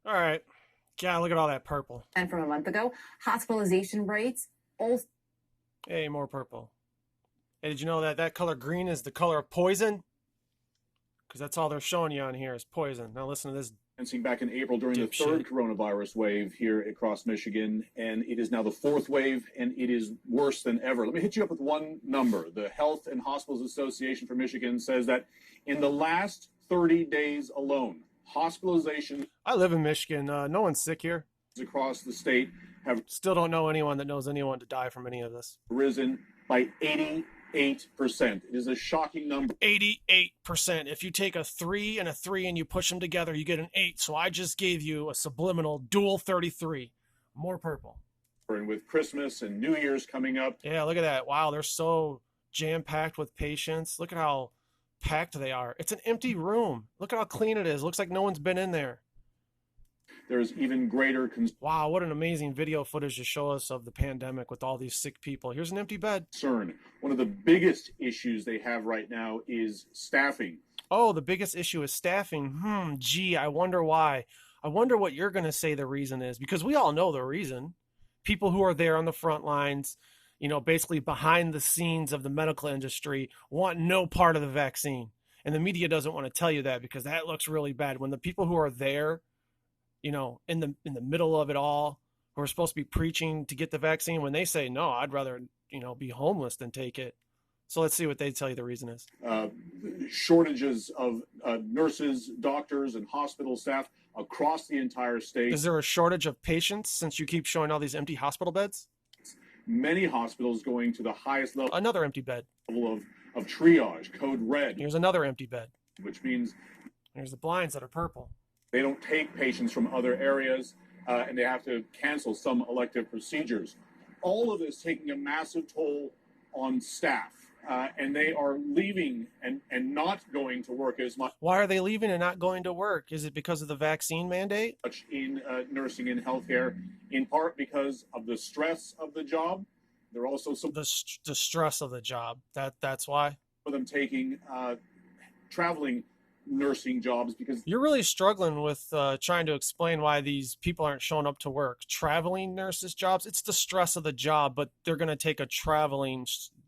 All right. God, look at all that purple. And from a month ago, hospitalization rates also. Hey, more purple. Hey, did you know that that color green is the color of poison? Because that's all they're showing you on here is poison. Now listen to this. Back in April during the third coronavirus wave here across Michigan, and it is now the fourth wave, and it is worse than ever. Let me hit you up with one number. The Health and Hospitals Association for Michigan says that in the last 30 days alone, hospitalization. I live in Michigan. No one's sick here. Across the state have still don't know anyone that knows anyone to die from any of this. Risen by 88%. It is a shocking number. 88%. If you take a 3 and a 3 and you push them together, you get an 8. So I just gave you a subliminal dual 33. More purple. And with Christmas and New Year's coming up. Yeah, look at that. Wow, they're so jam-packed with patients. Look at how packed they are. It's an empty room. Look at how clean it is. Looks like no one's been in there. There's even greater wow, what an amazing video footage to show us of the pandemic with all these sick people. Here's an empty bed. Concern. One of the biggest issues they have right now is staffing. Oh, the biggest issue is staffing. Gee, I wonder why. I wonder what you're going to say the reason is, because we all know the reason. People who are there on the front lines, you know, basically behind the scenes of the medical industry, want no part of the vaccine. And the media doesn't want to tell you that because that looks really bad. When the people who are there, you know, in the middle of it all, who are supposed to be preaching to get the vaccine, when they say, no, I'd rather, you know, be homeless than take it. So let's see what they tell you the reason is. Shortages of nurses, doctors, and hospital staff across the entire state. Is there a shortage of patients since you keep showing all these empty hospital beds? Many hospitals going to the highest level. Another empty bed. Level of triage, code red. Here's another empty bed. Which means there's the blinds that are purple. They don't take patients from other areas, and they have to cancel some elective procedures. All of this taking a massive toll on staff, and they are leaving and not going to work as much. Why are they leaving and not going to work? Is it because of the vaccine mandate? In nursing and healthcare, in part because of the stress of the job. There are also some the stress of the job. That's why. For them taking traveling nursing jobs, because you're really struggling with trying to explain why these people aren't showing up to work. Traveling nurses jobs, it's the stress of the job, but they're going to take a traveling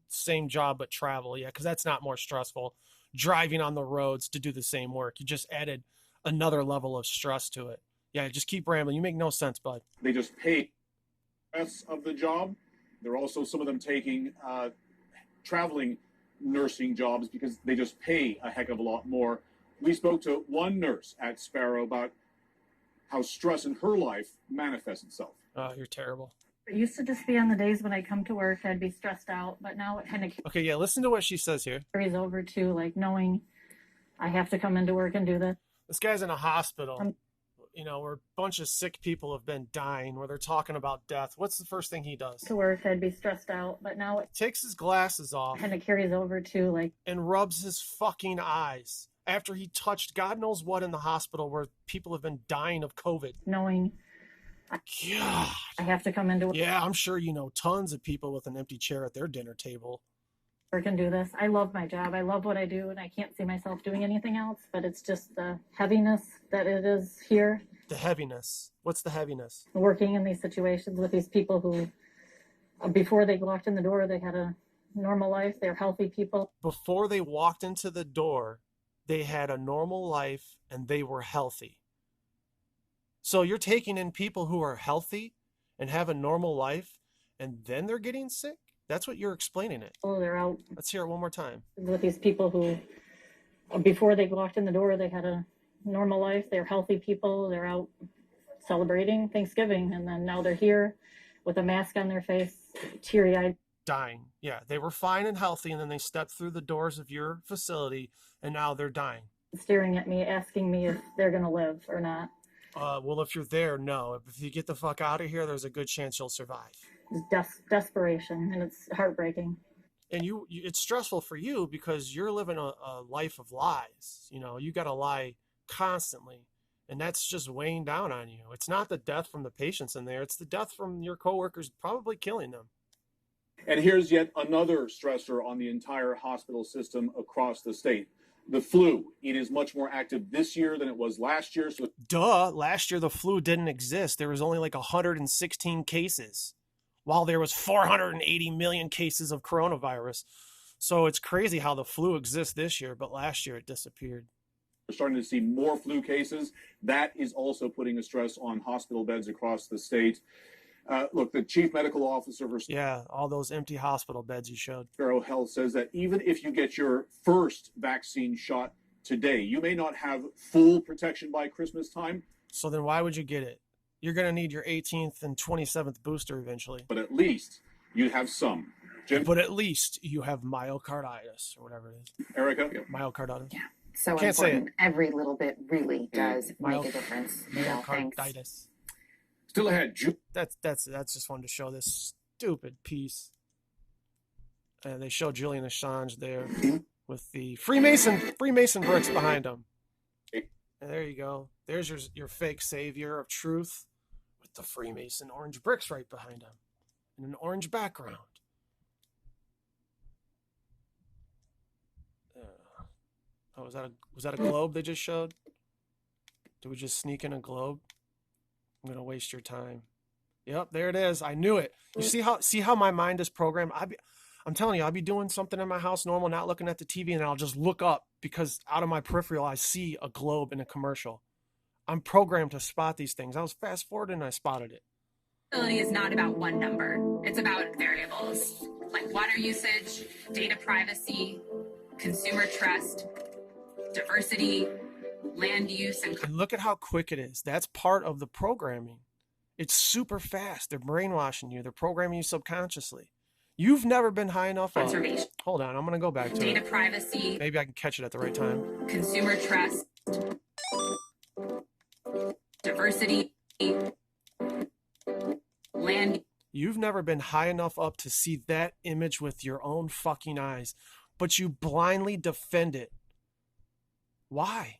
same job but travel. Yeah, because that's not more stressful. Driving on the roads to do the same work, you just added another level of stress to it. Yeah, just keep rambling. You make no sense, bud. They just pay stress of the job. There are also some of them taking traveling nursing jobs because they just pay a heck of a lot more. We spoke to one nurse at Sparrow about how stress in her life manifests itself. Oh, you're terrible. It used to just be on the days when I come to work, I'd be stressed out, but now it kind of okay, yeah, listen to what she says here. Carries over to like knowing I have to come into work and do this. This guy's in a hospital, you know, where a bunch of sick people have been dying, where they're talking about death. What's the first thing he does? To work, I'd be stressed out, but now it takes his glasses off. Kind of carries over to like and rubs his fucking eyes. After he touched God knows what in the hospital where people have been dying of COVID. Knowing God. I have to come into work. Yeah, I'm sure you know tons of people with an empty chair at their dinner table. Work and do this. I love my job. I love what I do, and I can't see myself doing anything else, but it's just the heaviness that it is here. The heaviness. What's the heaviness? Working in these situations with these people who, before they walked in the door, they had a normal life. They're healthy people. Before they walked into the door, they had a normal life and they were healthy. So you're taking in people who are healthy and have a normal life and then they're getting sick? That's what you're explaining it. Oh, they're out. Let's hear it one more time. With these people who, before they walked in the door, they had a normal life. They're healthy people. They're out celebrating Thanksgiving. And then now they're here with a mask on their face, teary-eyed. Dying. Yeah, they were fine and healthy, and then they stepped through the doors of your facility, and now they're dying. Staring at me, asking me if they're going to live or not. Well, if you're there, no. If you get the fuck out of here, there's a good chance you'll survive. It's desperation, and it's heartbreaking. And it's stressful for you because you're living a life of lies. You know, you got to lie constantly, and that's just weighing down on you. It's not the death from the patients in there. It's the death from your coworkers probably killing them. And here's yet another stressor on the entire hospital system across the state. The flu, it is much more active this year than it was last year. So Duh, last year the flu didn't exist. There was only like 116 cases, while there was 480 million cases of coronavirus. So it's crazy how the flu exists this year, but last year it disappeared. we're starting to see more flu cases. That is also putting a stress on hospital beds across the state. Look, the chief medical officer for Yeah, all those empty hospital beds you showed. Sparrow Health says that even if you get your first vaccine shot today, you may not have full protection by Christmas time, So then why would you get it? You're going to need your 18th and 27th booster eventually. but at least you have some. Jim, But at least you have myocarditis or whatever it is. Erica, Myocarditis. Yeah. So Can't say important. Every little bit really does make a difference. Yeah, thanks. Myocarditis. still ahead. That's just fun to show this stupid piece. And they show Julian Assange there with the Freemason bricks behind him. And there you go. There's your fake savior of truth with the Freemason orange bricks right behind him in an orange background. Oh, was that a globe they just showed? Did we just sneak in a globe? I'm gonna waste your time. Yep, there it is. I knew it. You see how my mind is programmed? I'm telling you, I'll be doing something in my house normal, not looking at the TV, and I'll just look up because out of my peripheral I see a globe in a commercial. I'm programmed to spot these things. I was fast forwarding and I spotted it. Accountability is not about one number. It's about variables like water usage, data privacy, consumer trust, diversity, land use, and And look at how quick it is. That's part of the programming. It's super fast. They're brainwashing you. They're programming you subconsciously. You've never been high enough up. conservation. Hold on, I'm gonna go back to Data it. privacy, Maybe I can catch it at the right time. consumer trust, diversity, land. You've never been high enough up to see that image with your own fucking eyes, but you blindly defend it. Why?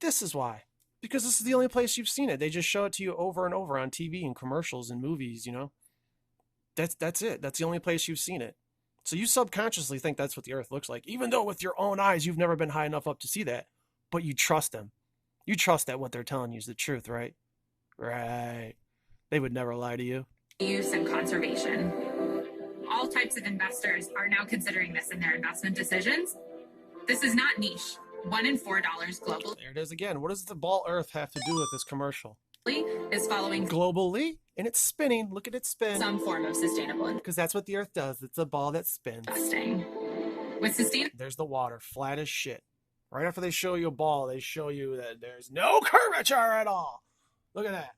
This is why. Because this is the only place you've seen it. They just show it to you over and over on TV and commercials and movies, you know? That's it. That's the only place you've seen it. So you subconsciously think that's what the earth looks like, even though with your own eyes you've never been high enough up to see that. But you trust them. You trust that what they're telling you is the truth, right? Right. They would never lie to you. Use and conservation. All types of investors are now considering this in their investment decisions. This is not niche. $1 in $4 globally There it is again. What does the ball earth have to do with this commercial? is following Globally, and it's spinning. Look at it spin. some form of sustainable Because that's what the earth does. It's a ball that spins. investing. With sustainable There's the water, flat as shit. Right after they show you a ball, they show you that there's no curvature at all. Look at that.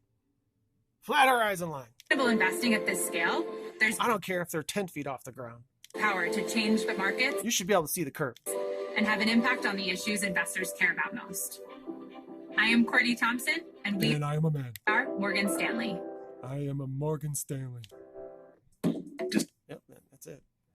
Flat horizon line. investing at this scale, there's I don't care if they're 10 feet off the ground. power to change the markets You should be able to see the curve. and have an impact on the issues investors care about most. I am Courtney Thompson, and we I am a man. are Morgan Stanley. I am a Morgan Stanley.